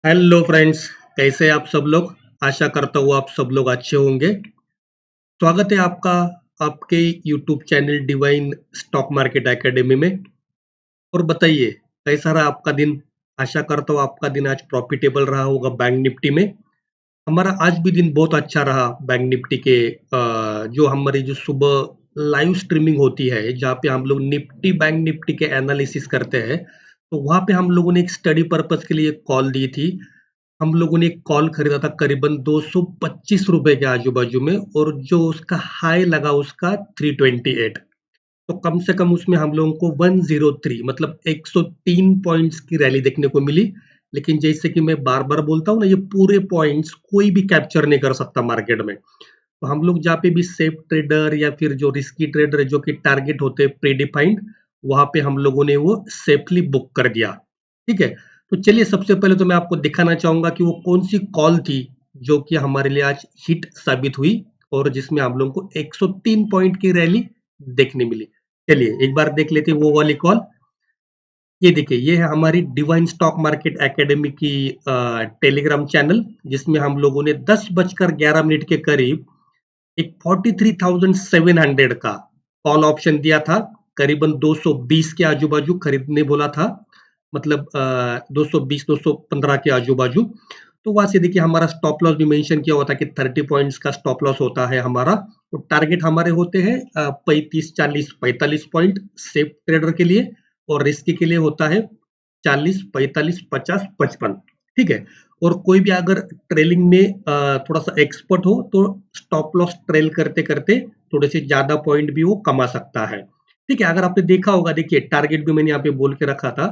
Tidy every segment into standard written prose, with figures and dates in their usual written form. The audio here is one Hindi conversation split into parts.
हेलो फ्रेंड्स, कैसे आप सब लोग। आशा करता हूँ आप सब लोग अच्छे होंगे। स्वागत है आपका आपके YouTube channel divine stock market academy में। और बताइए, कैसा रहा आपका दिन। आशा करता हूँ आपका दिन आज प्रॉफिटेबल रहा होगा बैंक निफ्टी में। हमारा आज भी दिन बहुत अच्छा रहा बैंक निफ्टी के। जो हमारी जो सुबह लाइव स्ट्रीमिंग होती है, जहाँ पे हम लोग निफ्टी बैंक निफ्टी के एनालिसिस करते हैं, तो वहाँ पे हम लोगों ने एक स्टडी पर्पस के लिए कॉल दी थी। हम लोगों ने एक कॉल खरीदा था करीबन 225 रुपए के आजू बाजू में, और जो उसका हाई लगा उसका 328। तो कम से कम उसमें हम लोगों को 103 मतलब 103 पॉइंट्स की रैली देखने को मिली। लेकिन जैसे कि मैं बार बार बोलता हूँ ना, ये पूरे पॉइंट्स कोई भी कैप्चर नहीं कर सकता मार्केट में। तो हम लोग जहाँ पे भी सेफ ट्रेडर या फिर जो रिस्की ट्रेडर जो कि टारगेट होते हैं प्री डिफाइंड, वहां पे हम लोगों ने वो सेफली बुक कर दिया। ठीक है। तो चलिए, सबसे पहले तो मैं आपको दिखाना चाहूंगा कि वो कौन सी कॉल थी जो कि हमारे लिए आज हिट साबित हुई, और जिसमें हम लोगों को 103 पॉइंट की रैली देखने मिली। चलिए एक बार देख लेते हैं वो वाली कॉल। ये देखिए, ये है हमारी डिवाइन स्टॉक मार्केट एकेडमी की टेलीग्राम चैनल, जिसमें हम लोगों ने 10 बजकर 11 मिनट के करीब एक 43,700 का कॉल ऑप्शन दिया था। करीबन 220 के आजू बाजू खरीदने बोला था, मतलब 220 215 के आजू बाजू। तो वहां से देखिए, हमारा स्टॉप लॉस भी मेंशन किया हुआ था कि 30 पॉइंट्स का स्टॉप लॉस होता है हमारा। तो टारगेट हमारे होते हैं 35 40 45 पॉइंट सेफ ट्रेडर के लिए, और रिस्की के लिए होता है 40 45 50 55। ठीक है। और कोई भी अगर ट्रेलिंग में थोड़ा सा एक्सपर्ट हो तो स्टॉप लॉस ट्रेल करते करते थोड़े से ज्यादा पॉइंट भी वो कमा सकता है। ठीक है। अगर आपने देखा होगा, देखिए टारगेट भी मैंने यहाँ पे बोल के रखा था।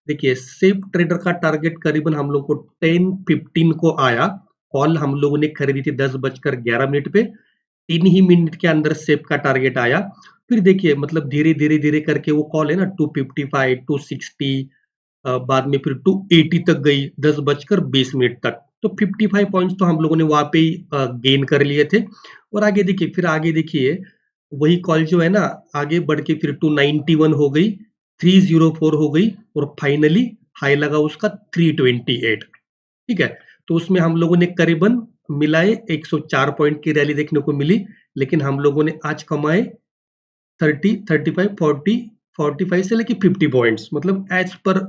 देखिए, सेफ ट्रेडर का टारगेट करीबन हम लोग को 10:15 को आया। कॉल हम लोगों ने खरीदी थी 10 बजकर 11 मिनट पे। 3 ही मिनट के अंदर सेफ का टारगेट आया। फिर देखिए, मतलब धीरे धीरे धीरे करके वो कॉल है ना 255 260, बाद में फिर 280 तक गई 10 बजकर 20 मिनट तक। तो 55 पॉइंट्स तो हम लोगों ने वहां पे ही गेन कर लिए थे। और आगे देखिए, फिर आगे देखिए, वही कॉल जो है ना, आगे बढ़ के फिर 291 हो गई, 304 हो गई, और फाइनली हाई लगा उसका 328। ठीक है। तो उसमें हम लोगों ने करीबन मिलाए 104 पॉइंट की रैली देखने को मिली। लेकिन हम लोगों ने आज कमाए 30 35 40 45 से लेके 50 पॉइंट्स, मतलब एज पर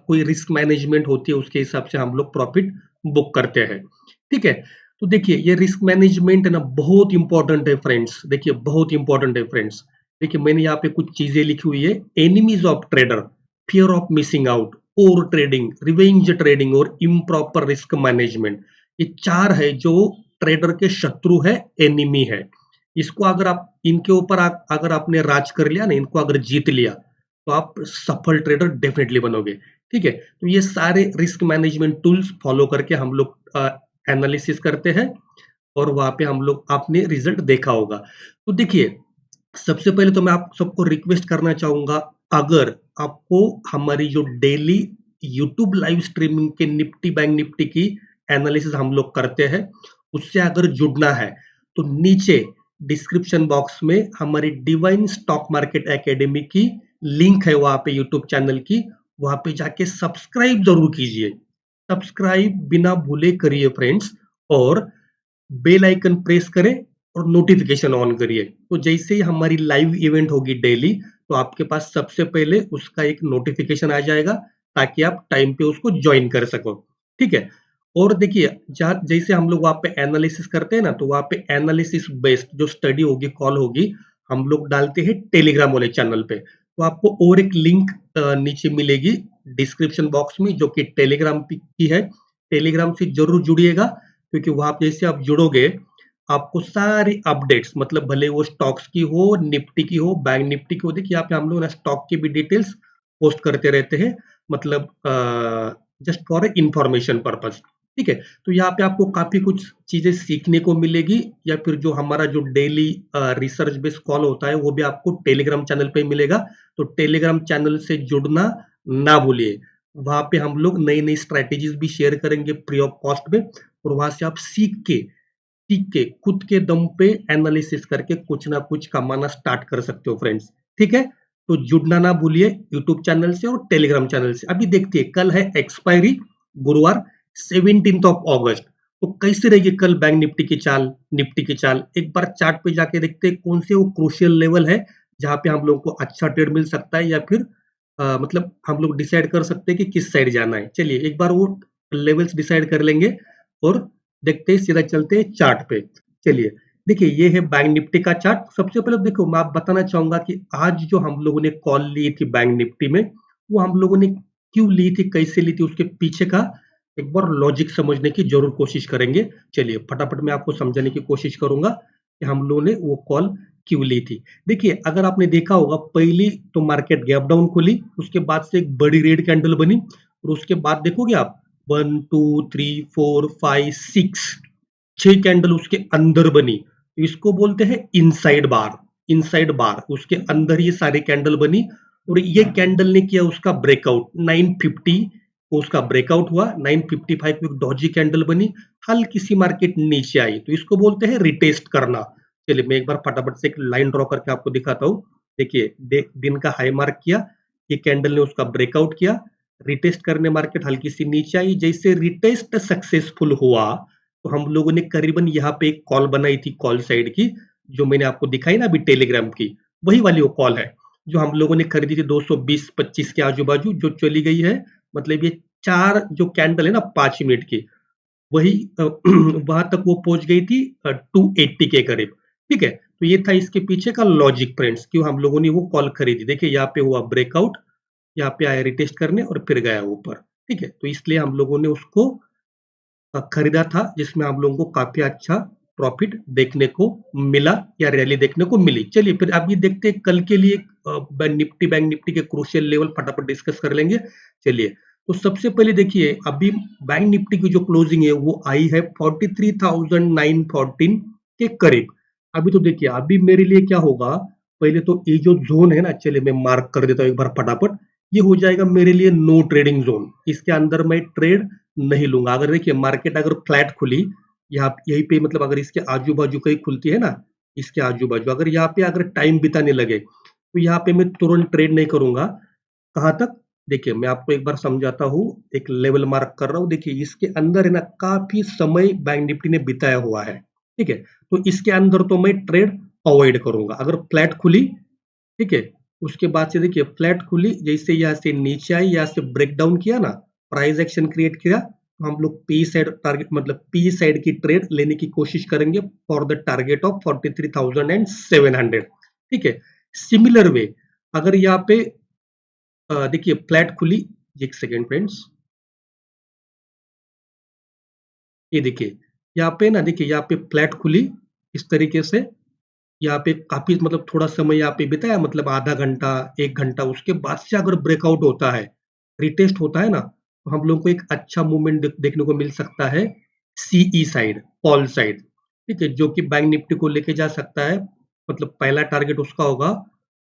कोई रिस्क मैनेजमेंट होती है उसके हिसाब से हम लोग प्रॉफिट बुक करते हैं। ठीक है। तो देखिए, ये रिस्क मैनेजमेंट है ना, बहुत इंपॉर्टेंट है फ्रेंड्स। देखिए, बहुत इंपॉर्टेंट है फ्रेंड्स। देखिए, मैंने यहाँ पे कुछ चीजें लिखी हुई है। Enemies of trader, fear of missing out, over trading, revenge trading और इम्प्रॉपर रिस्क मैनेजमेंट। ये चार है जो ट्रेडर के शत्रु है, एनिमी है। इसको अगर आप इनके ऊपर अगर आपने राज कर लिया ना, इनको अगर जीत लिया, तो आप सफल ट्रेडर डेफिनेटली बनोगे। ठीक है। तो ये सारे रिस्क मैनेजमेंट टूल्स फॉलो करके हम लोग एनालिसिस करते हैं, और वहां पे हम लोग आपने रिजल्ट देखा होगा। तो देखिए, सबसे पहले तो मैं आप सबको रिक्वेस्ट करना चाहूंगा, अगर आपको हमारी जो डेली यूट्यूब लाइव स्ट्रीमिंग के निफ्टी बैंक निफ्टी की एनालिसिस हम लोग करते हैं, उससे अगर जुड़ना है, तो नीचे डिस्क्रिप्शन बॉक्स में हमारी डिवाइन स्टॉक मार्केट एकेडमी की लिंक है, वहां पे यूट्यूब चैनल की। वहां पे जाके सब्सक्राइब जरूर कीजिए। सब्सक्राइब बिना भूले करिए फ्रेंड्स। और बेल आइकन प्रेस करें और नोटिफिकेशन ऑन करिए। तो जैसे ही हमारी लाइव इवेंट होगी डेली, तो आपके पास सबसे पहले उसका एक नोटिफिकेशन आ जाएगा, ताकि आप टाइम पे उसको ज्वाइन कर सको। ठीक है। और देखिए, जैसे हम लोग वहां पे एनालिसिस करते हैं ना, तो वहां पे एनालिसिस बेस्ड जो स्टडी होगी, कॉल होगी, हम लोग डालते हैं टेलीग्राम वाले चैनल पे। तो आपको और एक लिंक नीचे मिलेगी डिस्क्रिप्शन बॉक्स में, जो कि टेलीग्राम की है। टेलीग्राम से जरूर जुड़िएगा, क्योंकि वहां पे जैसे आप जुड़ोगे, आपको सारी अपडेट्स, मतलब भले वो स्टॉक्स की हो, निफ्टी की हो, बैंक निफ्टी की हो। देखिए, यहाँ पे हम लोग ना स्टॉक की भी डिटेल्स पोस्ट करते रहते हैं, मतलब जस्ट फॉर इंफॉर्मेशन पर्पज। ठीक है। तो यहाँ पे आपको काफी कुछ चीजें सीखने को मिलेगी, या फिर जो हमारा जो डेली रिसर्च बेस्ड कॉल होता है, वो भी आपको टेलीग्राम चैनल पे मिलेगा। तो टेलीग्राम चैनल से जुड़ना ना भूलिए। वहां पे हम लोग नई नई स्ट्रेटेजीज भी शेयर करेंगे फ्री ऑफ कॉस्ट में, और वहां से आप सीख के खुद के दम पे एनालिसिस करके कुछ ना कुछ कमाना स्टार्ट कर सकते हो फ्रेंड्स। ठीक है। तो जुड़ना ना भूलिए यूट्यूब चैनल से और टेलीग्राम चैनल से। अभी देखते हैं, कल है एक्सपायरी, गुरुवार, 17th ऑफ अगस्त। तो कैसे रहेगी कल बैंक निफ्टी की चाल, निफ्टी की चाल? एक बार चार्ट पे जाके देखते हैं कौन से वो क्रूशियल लेवल है जहां पे हम लोग को अच्छा ट्रेड मिल सकता है, या फिर मतलब हम लोग डिसाइड कर सकते हैं कि किस साइड जाना है। चलिए एक बार वो लेवल्स डिसाइड कर लेंगे और देखते हैं, सीधा चलते हैं चार्ट पे। चलिए देखिए, ये है बैंक निफ्टी का चार्ट। सबसे पहले देखो, मैं आप बताना चाहूंगा कि आज जो हम लोगों ने कॉल ली थी बैंक निफ्टी में, वो हम लोगों ने क्यों ली थी, कैसे ली थी, उसके पीछे का एक बार लॉजिक समझने की जरूर कोशिश करेंगे। चलिए फटाफट मैं आपको समझाने की कोशिश करूंगा कि हम लोगों ने वो कॉल क्यों ली थी। देखिए अगर आपने देखा होगा, पहली तो मार्केट गैप डाउन खुली, उसके बाद से एक बड़ी रेड कैंडल बनी, और उसके बाद देखोगे आप 1 2 3 4 5 6 6 कैंडल उसके अंदर बनी। इसको बोलते हैं इनसाइड बार। इनसाइड बार उसके अंदर ये सारी कैंडल बनी, और ये कैंडल ने किया उसका ब्रेकआउट 950 को, उसका ब्रेकआउट हुआ 955 को, एक डॉजी कैंडल बनी, हल्की सी मार्केट नीचे आई, तो इसको बोलते हैं रिटेस्ट करना। चलिए मैं एक बार फटाफट से एक लाइन ड्रॉ करके आपको दिखाता हूँ। देखिए दिन का हाई मार्क किया, ये कैंडल ने उसका ब्रेकआउट किया, रिटेस्ट करने मार्केट हल्की सी नीचे आई। जैसे रिटेस्ट सक्सेसफुल हुआ, तो हम लोगों ने करीबन यहाँ पे एक कॉल बनाई थी, कॉल साइड की, जो मैंने आपको दिखाई ना अभी टेलीग्राम की, वही वाली वो कॉल है जो हम लोगों ने खरीदी थी 220-25 के आजू बाजू, जो चली गई है। मतलब ये चार जो कैंडल है ना 5 मिनट की, वही वहां तक वो पहुंच गई थी 280 के करीब। ठीक है, तो ये था इसके पीछे का लॉजिक फ्रेंड्स, क्यों हम लोगों ने वो कॉल खरीदी। देखिए यहाँ पे हुआ ब्रेकआउट, यहाँ पे आया रिटेस्ट करने और फिर गया ऊपर। ठीक है, तो इसलिए हम लोगों ने उसको खरीदा था, जिसमें हम लोगों को काफी अच्छा प्रॉफिट देखने को मिला, या रैली देखने को मिली। चलिए फिर अभी देखते हैं कल के लिए बैंक निफ्टी के क्रूशियल लेवल फटाफट डिस्कस कर लेंगे। चलिए तो सबसे पहले देखिए, अभी बैंक निफ्टी की जो क्लोजिंग है वो आई है 43,914 के करीब। अभी तो देखिए, अभी मेरे लिए क्या होगा, पहले तो ये जो जोन है ना, चलिए मैं मार्क कर देता हूँ एक बार फटाफट। ये हो जाएगा मेरे लिए नो ट्रेडिंग जोन, इसके अंदर मैं ट्रेड नहीं लूंगा। अगर देखिए मार्केट अगर फ्लैट खुली, यहाँ यहीं पे मतलब अगर इसके आजू बाजू कहीं खुलती है ना, इसके आजू बाजू अगर यहाँ पे अगर टाइम बिताने लगे, तो यहाँ पे मैं तुरंत ट्रेड नहीं करूंगा। कहां तक, देखिए मैं आपको एक बार समझाता हूँ, एक लेवल मार्क कर रहा हूँ। देखिए इसके अंदर है ना काफी समय बैंक निफ्टी ने बिताया हुआ है। ठीक है, तो इसके अंदर तो मैं ट्रेड अवॉइड करूंगा। अगर फ्लैट खुली, ठीक है, उसके बाद से देखिए फ्लैट खुली, जैसे यहाँ से नीचे आई, यहाँ से ब्रेक डाउन किया ना, प्राइस एक्शन क्रिएट किया, तो हम लोग पी साइड टारगेट मतलब पी साइड की ट्रेड लेने की कोशिश करेंगे फॉर द टारगेट ऑफ 43,700। ठीक है, सिमिलर वे अगर यहाँ पे देखिए फ्लैट खुली, एक सेकेंड फ्रेंड्स, ये देखिए यहाँ पे ना, देखिए यहाँ पे फ्लैट खुली इस तरीके से, यहाँ पे काफी मतलब थोड़ा समय यहाँ पे बिताया, मतलब आधा घंटा 1 घंटा, उसके बाद से अगर ब्रेकआउट होता है, रिटेस्ट होता है ना, तो हम लोग को एक अच्छा मूवमेंट देखने को मिल सकता है सीई साइड, कॉल साइड। ठीक है, जो कि बैंक निफ्टी को लेके जा सकता है। मतलब पहला टारगेट उसका होगा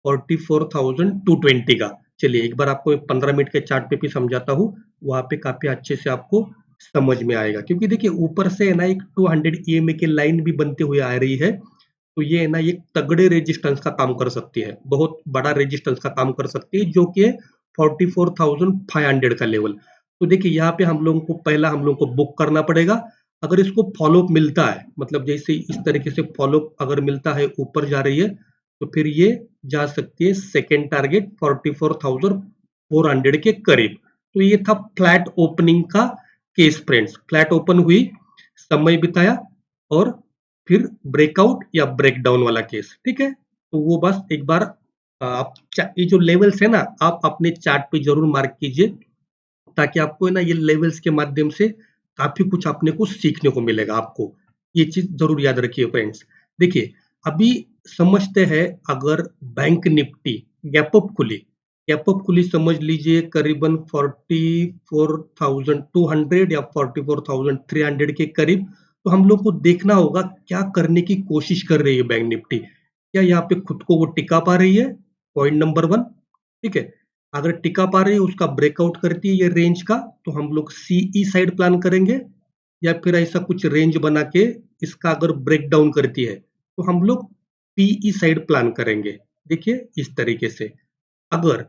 44,220 का। चलिए एक बार आपको 15 मिनट के चार्ट पे भी समझाता हूँ, वहां पे काफी अच्छे से आपको समझ में आएगा। क्योंकि देखिए ऊपर से है ना एक 200 EMA की लाइन भी बनते हुए आ रही है, तो ये है ना एक तगड़े रेजिस्टेंस का काम कर सकती है, बहुत बड़ा रेजिस्टेंस का काम कर सकती है, जो कि 44,500 का लेवल। तो देखिए यहाँ पे हम लोगों को पहला हम लोगों को बुक करना पड़ेगा। अगर इसको फॉलोअप मिलता है, मतलब जैसे इस तरीके से फॉलोअप अगर मिलता है, ऊपर जा रही है, तो फिर ये जा सकती है सेकेंड टारगेट 44,400 के करीब। तो ये था फ्लैट ओपनिंग का केस फ्रेंड्स। फ्लैट ओपन हुई, समय बिताया, और फिर ब्रेकआउट या ब्रेकडाउन वाला केस। ठीक है, तो वो बस एक बार आप ये जो लेवल्स है ना, आप अपने चार्ट पे जरूर मार्क कीजिए, ताकि आपको है ना ये लेवल्स के माध्यम से काफी कुछ अपने को सीखने को मिलेगा। आपको ये चीज जरूर याद रखिए फ्रेंड्स। देखिए अभी समझते हैं, अगर बैंक निफ्टी गैप अप खुली, गैप अप खुली समझ लीजिए करीबन 44,200 या 44,300 के करीब, तो हम लोग को देखना होगा क्या करने की कोशिश कर रही है बैंक निफ्टी। क्या यहाँ पे खुद को वो टिका पा रही है, पॉइंट नंबर 1। ठीक है, अगर टिका पा रही है, उसका ब्रेकआउट करती है ये रेंज का, तो हम लोग सीई साइड प्लान करेंगे, या फिर ऐसा कुछ रेंज बना के इसका अगर ब्रेक डाउन करती है, तो हम लोग पीई साइड प्लान करेंगे। देखिए इस तरीके से, अगर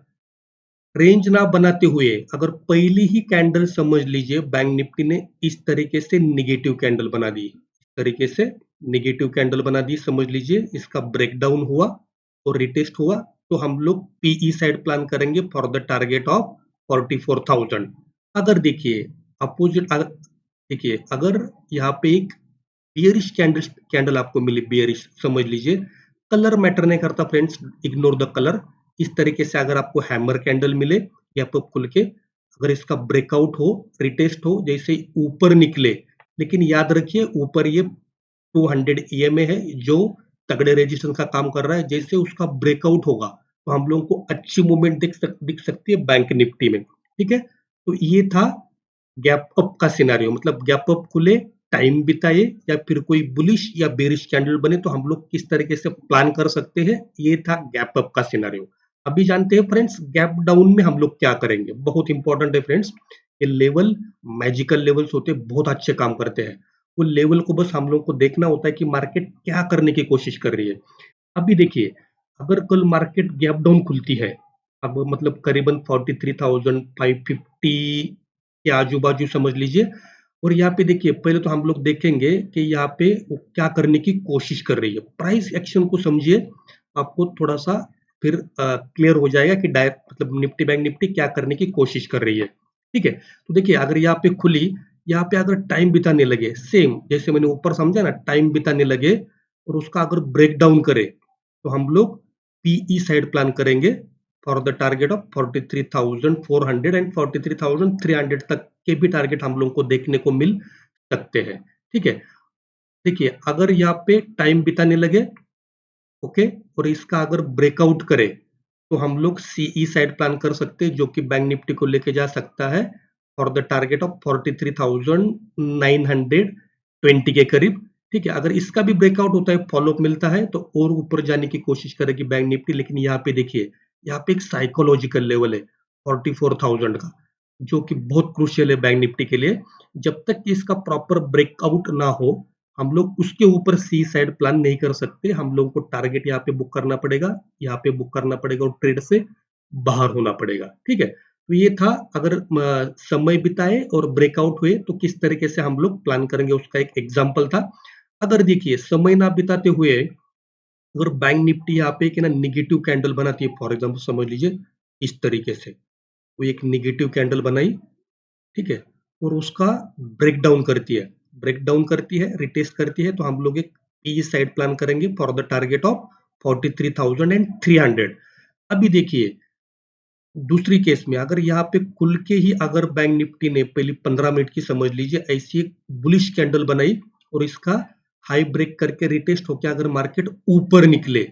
रेंज ना बनाते हुए अगर पहली ही कैंडल समझ लीजिए बैंक निफ्टी ने इस तरीके से निगेटिव कैंडल बना दी, इस तरीके से निगेटिव कैंडल बना दी, समझ लीजिए इसका ब्रेकडाउन हुआ और रिटेस्ट हुआ, तो हम लोग पीई साइड प्लान करेंगे फॉर द टारगेट ऑफ 44,000। अगर देखिए अपोजिट, देखिए अगर यहाँ पे एक बियरिश कैंडल कैंडल आपको मिली, बियरिश समझ लीजिए, कलर मैटर नहीं करता फ्रेंड्स, इग्नोर द कलर। इस तरीके से अगर आपको हैमर कैंडल मिले या तो खुल के अगर इसका ब्रेकआउट हो, रिटेस्ट हो, जैसे ही ऊपर निकले, लेकिन याद रखिए ऊपर ये 200 ईएमए है जो तगड़े रेजिस्टेंस का काम कर रहा है। जैसे उसका ब्रेकआउट होगा तो हम लोगों को अच्छी मूवमेंट दिख सकती है बैंक निफ्टी में। ठीक है, तो ये था गैप अप का सिनेरियो, मतलब गैप अप खुले, टाइम बिताए या फिर कोई बुलिश या बेरिश कैंडल बने तो हम लोग किस तरीके से प्लान कर सकते हैं, ये था गैप अप का सिनेरियो। अभी जानते हैं फ्रेंड्स गैप डाउन में हम लोग क्या करेंगे, बहुत इंपॉर्टेंट है फ्रेंड्स। ये लेवल मैजिकल लेवल्स होते हैं, बहुत अच्छे काम करते हैं। वो लेवल को बस हम लोग को देखना होता है कि मार्केट क्या करने की कोशिश कर रही है। अभी देखिए अगर कल मार्केट गैप डाउन खुलती है, अब मतलब करीबन 43,550 के आजू बाजू समझ लीजिए, और यहाँ पे देखिए पहले तो हम लोग देखेंगे कि यहाँ पे वो क्या करने की कोशिश कर रही है। प्राइस एक्शन को समझिए, आपको थोड़ा सा फिर क्लियर हो जाएगा कि डायरेक्ट मतलब निफ्टी बैंक निफ्टी क्या करने की कोशिश कर रही है। ठीक है, तो देखिए अगर यहाँ पे खुली, यहाँ पे अगर टाइम बिताने लगे, सेम जैसे मैंने ऊपर समझा ना, टाइम बिताने लगे और उसका अगर ब्रेक डाउन करे तो हम लोग पीई साइड प्लान करेंगे for the target of 43,400 and 43,300 तक के भी टारगेट हम लोग को देखने को मिल सकते हैं। ठीक है, देखिए अगर यहाँ पे टाइम बिताने लगे, ओके, और इसका अगर ब्रेकआउट करे तो हम लोग सीई साइड प्लान कर सकते हैं जो कि बैंक निफ्टी को लेके जा सकता है फॉर द टारगेट ऑफ 43,920 के करीब। ठीक है, अगर इसका भी ब्रेकआउट होता है, फॉलोअप मिलता है तो और ऊपर जाने की कोशिश करेगी बैंक निफ्टी। लेकिन यहाँ पे देखिए, यहाँ पे एक साइकोलॉजिकल लेवल है 44,000 का, जो कि बहुत क्रूशियल है बैंक निफ्टी के लिए। जब तक कि इसका प्रॉपर ब्रेकआउट ना हो हम लोग उसके ऊपर सी साइड प्लान नहीं कर सकते। हम लोगों को टारगेट यहाँ पे बुक करना पड़ेगा, यहाँ पे बुक करना पड़ेगा और ट्रेड से बाहर होना पड़ेगा। ठीक है, तो ये था अगर समय बिताए और ब्रेकआउट हुए तो किस तरीके से हम लोग प्लान करेंगे, उसका एक एग्जाम्पल था। अगर देखिए समय ना बिताते हुए अगर बैंक निफ्टी यहाँ पे ना निगेटिव कैंडल बनाती है, फॉर एग्जाम्पल समझ लीजिए इस तरीके से वो एक निगेटिव कैंडल बनाई, ठीक है, और उसका ब्रेकडाउन करती है, रिटेस्ट करती है, तो हम लोग एक पी साइड प्लान करेंगे फॉर द टारगेट ऑफ 43,300। अभी देखिए दूसरी केस में अगर यहाँ पे खुल के ही अगर बैंक निफ्टी ने पहली 15 मिनट की समझ लीजिए ऐसी एक बुलिश कैंडल बनाई और इसका हाई ब्रेक करके रिटेस्ट होकर अगर मार्केट ऊपर निकले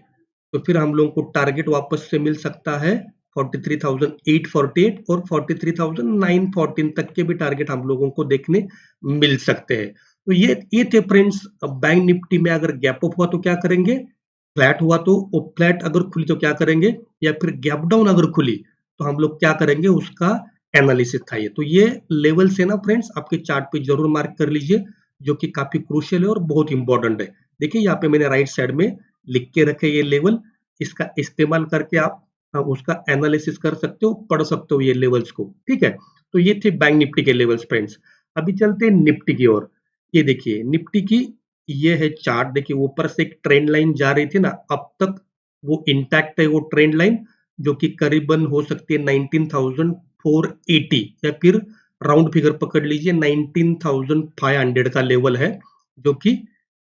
तो फिर हम लोगों को टारगेट वापस से मिल सकता है 43,848 और 43,914 तक के भी टारगेट हम लोगों को देखने मिल सकते हैं। तो ये थे फ्रेंड्स बैंक निफ्टी में अगर गैप अप हुआ तो क्या करेंगे, फ्लैट हुआ तो फ्लैट अगर खुली तो क्या करेंगे, या फिर गैप डाउन अगर खुली तो हम लोग क्या करेंगे, उसका एनालिसिस था ये। तो ये लेवल से ना फ्रेंड्स आपके चार्ट पे जरूर मार्क कर लीजिए, जो कि काफी क्रूशियल है और बहुत इंपॉर्टेंट है। देखिए यहाँ पे मैंने राइट साइड में लिख के रखे ये लेवल, इसका इस्तेमाल करके आप उसका एनालिसिस कर सकते हो, पढ़ सकते हो ये लेवल्स को। ठीक है, तो ये थे बैंक निफ्टी के लेवल्स फ्रेंड्स। अभी चलते हैं निफ्टी की ओर। ये देखिए निफ्टी की ये है चार्ट, देखिए ऊपर से एक ट्रेंड लाइन जा रही थी ना, अब तक वो इंटैक्ट है वो ट्रेंड लाइन, जो कि करीबन हो सकती है 19,480 या फिर राउंड फिगर पकड़ लीजिए 19,500 का लेवल है, जो कि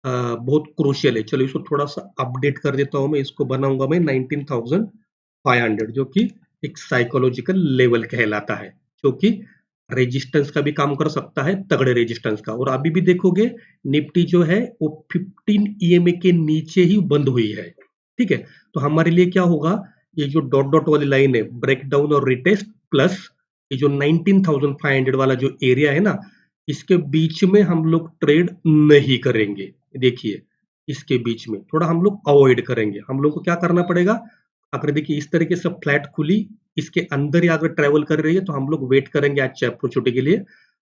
बहुत क्रूशियल है। चलो इसको थोड़ा सा अपडेट कर देता हूं मैं, इसको बनाऊंगा मैं 19,500, जो कि एक साइकोलॉजिकल लेवल कहलाता है, जो कि रेजिस्टेंस का भी काम कर सकता है, तगड़े रेजिस्टेंस का। और अभी भी देखोगे निफ्टी जो है वो 15 ईएमए के नीचे ही बंद हुई है। ठीक है, तो हमारे लिए क्या होगा, ये जो डॉट डॉट वाली लाइन है ब्रेकडाउन और रिटेस्ट प्लस ये जो 19,500 वाला जो एरिया है ना, इसके बीच में हम लोग ट्रेड नहीं करेंगे। देखिए इसके बीच में थोड़ा हम लोग अवॉइड करेंगे। हम लोग को क्या करना पड़ेगा, अगर देखिए इस तरीके से फ्लैट खुली, इसके अंदर ही अगर ट्रेवल कर रही है तो हम लोग वेट करेंगे अच्छे अपॉर्चुनिटी के लिए।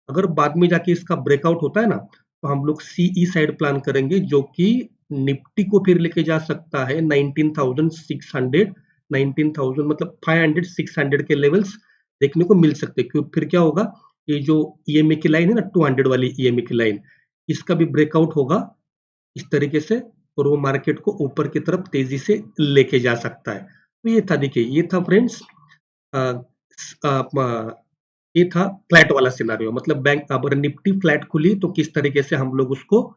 अगर बाद में जाके इसका ब्रेकआउट होता है ना तो हम लोग सीई साइड प्लान करेंगे, जो कि निफ्टी को फिर लेके जा सकता है 19,600 19,000 मतलब 500 600 के लेवल्स देखने को मिल सकते हैं। क्यों फिर क्या होगा, ये जो ईएमए की लाइन है ना 200 वाली ईएमए की लाइन, इसका भी ब्रेकआउट होगा इस तरीके से, और वो मार्केट को ऊपर की तरफ तेजी से लेके जा सकता है। तो ये था, देखिए ये था फ्रेंड्स, ये था फ्लैट वाला सिनारियो, मतलब बैंक अगर निफ्टी फ्लैट खुली तो किस तरीके से हम लोग उसको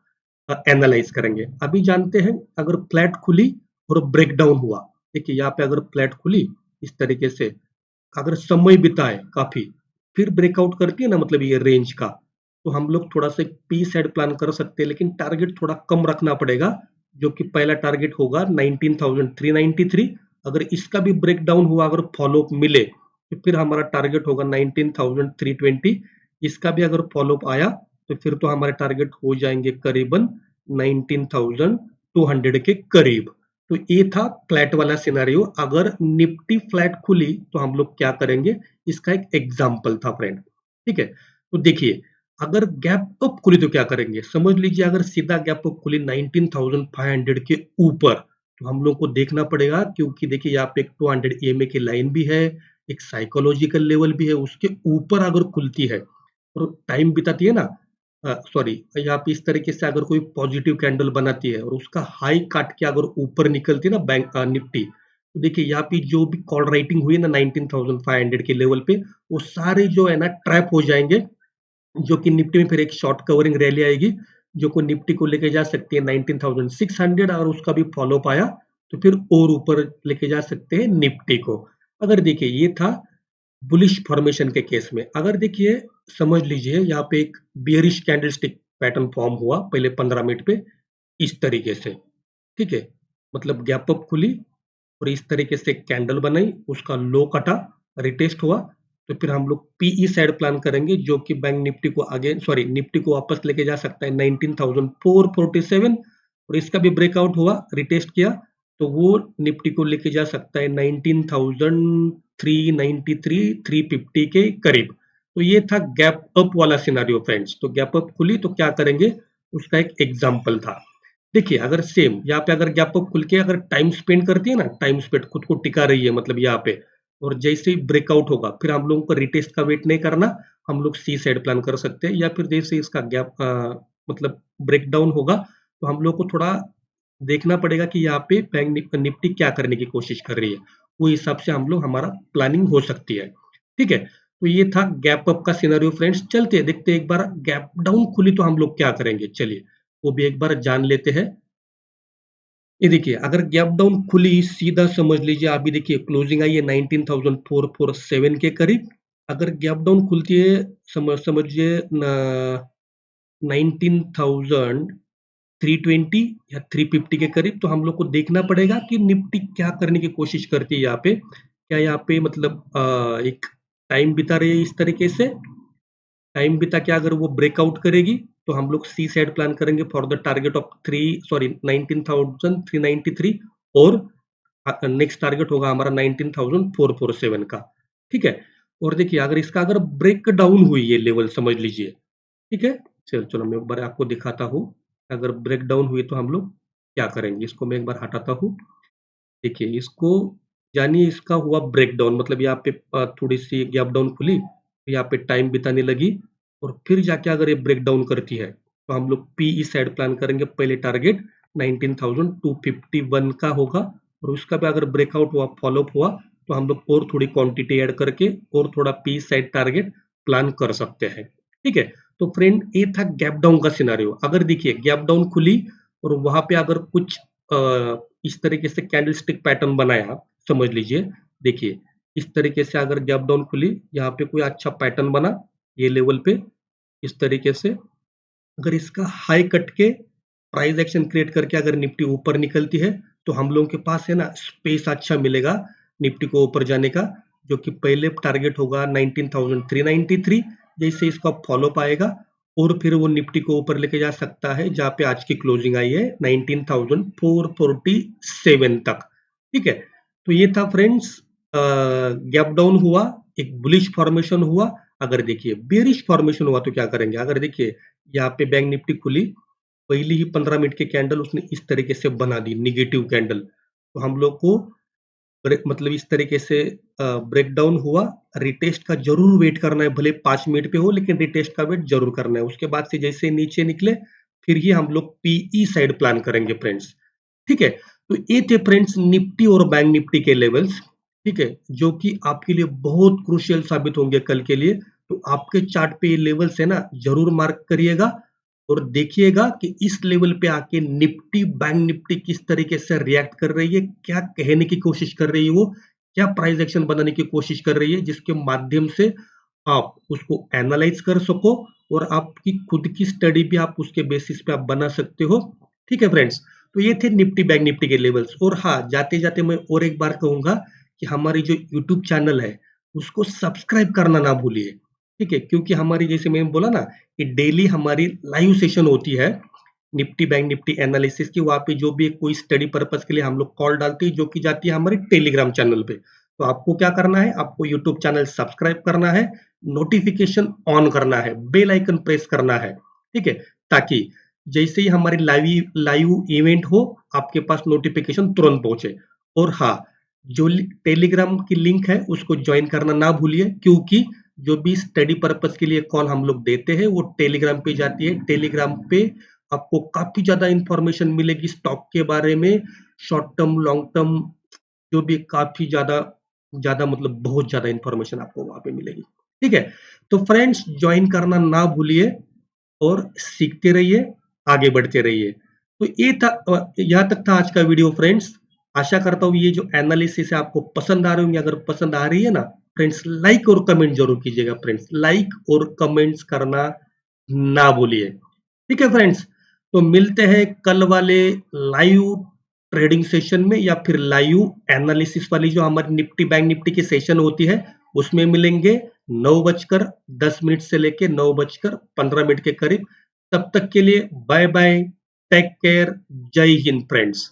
एनालाइज करेंगे। अभी जानते हैं अगर फ्लैट खुली और ब्रेकडाउन हुआ, देखिए यहाँ पे अगर फ्लैट खुली इस तरीके से, अगर समय बिताए काफी, फिर ब्रेकआउट करती है ना, मतलब ये रेंज का, तो हम लोग थोड़ा सा पी साइड प्लान कर सकते हैं, लेकिन टारगेट थोड़ा कम रखना पड़ेगा, जो कि पहला टारगेट होगा 19,393। अगर इसका भी ब्रेकडाउन हुआ, अगर फॉलोअप मिले, तो फिर हमारा टारगेट होगा 19,320। इसका भी अगर फॉलोअप आया तो फिर तो हमारे टारगेट हो जाएंगे करीबन 19,200 के करीब। तो ये था फ्लैट वाला सिनारियो। अगर निफ्टी फ्लैट खुली तो हम लोग क्या करेंगे, इसका एक एग्जाम्पल था फ्रेंड। ठीक है, तो देखिए अगर गैप अप खुली तो क्या करेंगे, समझ लीजिए अगर सीधा गैप अप खुली 19,500 के ऊपर, तो हम लोग को देखना पड़ेगा, क्योंकि देखिए यहाँ पे एक 200 ईएमए की लाइन भी है, एक साइकोलॉजिकल लेवल भी है, उसके ऊपर अगर खुलती है और टाइम बिताती है ना, सॉरी, यहाँ पे इस तरीके से अगर कोई पॉजिटिव कैंडल बनाती है और उसका हाई काट के अगर ऊपर निकलती है ना बैंक निफ्टी, तो देखिए यहाँ पे जो भी कॉल राइटिंग हुई ना 19,500 के लेवल पे, वो सारे जो है ना ट्रैप हो जाएंगे, जो कि निफ्टी में फिर एक शॉर्ट कवरिंग रैली आएगी, जो को निफ्टी को लेके जा सकती है 19,600, और उसका भी फॉलो पाया तो फिर और ऊपर लेके जा सकते हैं निफ्टी को। अगर देखिए ये था बुलिश फॉर्मेशन के केस में। अगर देखिए समझ लीजिए यहाँ पे एक बियरिश कैंडलस्टिक पैटर्न फॉर्म हुआ पहले 15 मिनट पे इस तरीके से, ठीक है, मतलब गैप अप खुली और इस तरीके से कैंडल बनाई, उसका लो कटा, रिटेस्ट हुआ, तो फिर हम लोग पीई साइड प्लान करेंगे, जो कि बैंक निफ्टी को आगे, सॉरी, निफ्टी को वापस लेके जा सकता है 19,447, और इसका भी ब्रेकआउट हुआ, रिटेस्ट किया, तो वो निफ्टी को लेके जा सकता है 19,393 350 के करीब। तो ये था गैप अप वाला सिनारियो फ्रेंड्स। तो गैप अप खुली तो क्या करेंगे, उसका एक एग्जाम्पल था। देखिए अगर सेम यहाँ पे अगर गैप अप खुल के अगर टाइम स्पेंड करती है ना, टाइम स्पेंड खुद को टिका रही है मतलब यहाँ पे, और जैसे ही ब्रेकआउट होगा फिर हम लोगों को रिटेस्ट का वेट नहीं करना, हम लोग सी साइड प्लान कर सकते हैं, या फिर जैसे इसका गैप मतलब ब्रेकडाउन होगा तो हम लोग को थोड़ा देखना पड़ेगा कि यहाँ पे बैंक निफ्टी क्या करने की कोशिश कर रही है, वो हिसाब से हम लोग हमारा प्लानिंग हो सकती है। ठीक है, तो ये था गैप अप का सिनेरियो फ्रेंड्स। चलते हैं देखते हैं एक बार गैप डाउन खुली तो हम लोग क्या करेंगे, चलिए वो भी एक बार जान लेते हैं। ये देखिए अगर गैप डाउन खुली सीधा समझ लीजिए, अभी देखिए क्लोजिंग आई है 19,447 के करीब। अगर गैप डाउन खुलती है समझिए 19,320 या 350 के करीब, तो हम लोग को देखना पड़ेगा कि निफ्टी क्या करने की कोशिश करती है यहाँ पे। क्या यहाँ पे मतलब एक टाइम बिता रही है इस तरीके से, टाइम बिता के अगर वो ब्रेकआउट करेगी तो हम लोग सी साइड प्लान करेंगे फॉर द टारगेट ऑफ 19,393, और नेक्स्ट टारगेट होगा हमारा 19,447 का। ठीक है, और देखिए अगर इसका अगर ब्रेक डाउन हुई ये लेवल समझ लीजिए, ठीक है, चलो चलो मैं एक बार आपको दिखाता हूँ। अगर ब्रेक डाउन हुई तो हम लोग क्या करेंगे, इसको मैं एक बार हटाता हूँ। देखिए इसको जानिए, इसका हुआ ब्रेकडाउन, मतलब यहाँ पे थोड़ी सी गैप डाउन खुली, यहाँ पे टाइम बिताने लगी, और फिर जाके अगर ये ब्रेकडाउन करती है तो हम लोग पीई साइड प्लान करेंगे। पहले टारगेट 19,251 का होगा, और उसका भी अगर ब्रेकआउट हुआ, फॉलोअप हुआ, तो हम लोग और थोड़ी क्वांटिटी ऐड करके और थोड़ा पी साइड टारगेट प्लान कर सकते हैं। ठीक है, तो फ्रेंड ये था गैप डाउन का सिनारियो। अगर देखिए गैप डाउन खुली और वहां पे अगर कुछ इस तरीके से कैंडलस्टिक पैटर्न बनाया, समझ लीजिए, देखिए इस तरीके से अगर गैप डाउन खुली, यहाँ पे कोई अच्छा पैटर्न बना ये लेवल पे इस तरीके से, अगर इसका हाई कट के प्राइस एक्शन क्रिएट करके अगर निफ्टी ऊपर निकलती है, तो हम लोगों के पास है ना स्पेस अच्छा मिलेगा निफ्टी को ऊपर जाने का, जो कि पहले टारगेट होगा 19,393। जैसे इसका फॉलो पाएगा और फिर वो निफ्टी को ऊपर लेके जा सकता है, जहां पे आज की क्लोजिंग आई है 19,447 तक। ठीक है, तो ये था फ्रेंड्स, गैप डाउन हुआ, एक बुलिश फॉर्मेशन हुआ। अगर देखिए बेरिश फॉर्मेशन हुआ तो क्या करेंगे, अगर देखिए यहाँ पे बैंक निफ्टी खुली, पहली ही 15 मिनट के कैंडल उसने इस तरीके से बना दी, निगेटिव कैंडल, तो हम लोग को मतलब इस तरीके से ब्रेकडाउन हुआ, रिटेस्ट का जरूर वेट करना है, भले 5 मिनट पे हो लेकिन रिटेस्ट का वेट जरूर करना है। उसके बाद से जैसे नीचे निकले फिर ही हम लोग पीई साइड प्लान करेंगे फ्रेंड्स। ठीक है, तो ये थे फ्रेंड्स निफ्टी और बैंक निफ्टी के लेवल्स। ठीक है, जो कि आपके लिए बहुत क्रूशियल साबित होंगे कल के लिए। तो आपके चार्ट पे ये लेवल्स है ना, जरूर मार्क करिएगा और देखिएगा कि इस लेवल पे आके निफ्टी बैंक निफ्टी किस तरीके से रिएक्ट कर रही है, क्या कहने की कोशिश कर रही है, वो क्या प्राइस एक्शन बनाने की कोशिश कर रही है, जिसके माध्यम से आप उसको एनालाइज कर सको और आपकी खुद की स्टडी भी आप उसके बेसिस पे आप बना सकते हो। ठीक है फ्रेंड्स, तो ये थे निफ्टी बैंक निफ्टी के लेवल्स। और हाँ, जाते जाते मैं और एक बार कहूंगा कि हमारी जो यूट्यूब चैनल है उसको सब्सक्राइब करना ना भूलिए। ठीक है, क्योंकि हमारी जैसे मैंने बोला ना कि डेली हमारी लाइव सेशन होती है निफ्टी बैंक निफ्टी एनालिसिस की। वहां पे जो भी कोई स्टडी पर्पस के लिए हम लोग कॉल डालते हैं, जो कि जाती है हमारे टेलीग्राम चैनल पे। तो आपको क्या करना है, आपको यूट्यूब चैनल सब्सक्राइब करना है, नोटिफिकेशन ऑन करना है, बेल आइकन प्रेस करना है। ठीक है, ताकि जैसे ही हमारी लाइव लाइव इवेंट हो आपके पास नोटिफिकेशन तुरंत पहुंचे। और हाँ, जो टेलीग्राम की लिंक है उसको ज्वाइन करना ना भूलिए, क्योंकि जो भी स्टडी पर्पस के लिए कॉल हम लोग देते हैं वो टेलीग्राम पे जाती है। टेलीग्राम पे आपको काफी ज्यादा इंफॉर्मेशन मिलेगी स्टॉक के बारे में, शॉर्ट टर्म लॉन्ग टर्म, जो भी काफी ज्यादा ज्यादा मतलब बहुत ज्यादा इंफॉर्मेशन आपको वहां पे मिलेगी। ठीक है, तो फ्रेंड्स ज्वाइन करना ना भूलिए और सीखते रहिए, आगे बढ़ते रहिए। तो ये था, यहाँ तक था आज का वीडियो फ्रेंड्स। आशा करता हूँ ये जो एनालिसिस है आपको पसंद आ रही होंगी। अगर पसंद आ रही है ना फ्रेंड्स, लाइक और कमेंट जरूर कीजिएगा फ्रेंड्स, लाइक और कमेंट्स करना ना भूलिए। ठीक है फ्रेंड्स, तो मिलते हैं कल वाले लाइव ट्रेडिंग सेशन में, या फिर लाइव एनालिसिस वाली जो हमारी निफ्टी बैंक निफ्टी की सेशन होती है उसमें मिलेंगे 9:10 से लेके 9:15 के करीब। तब तक के लिए बाय बाय, टेक केयर, जय हिंद फ्रेंड्स।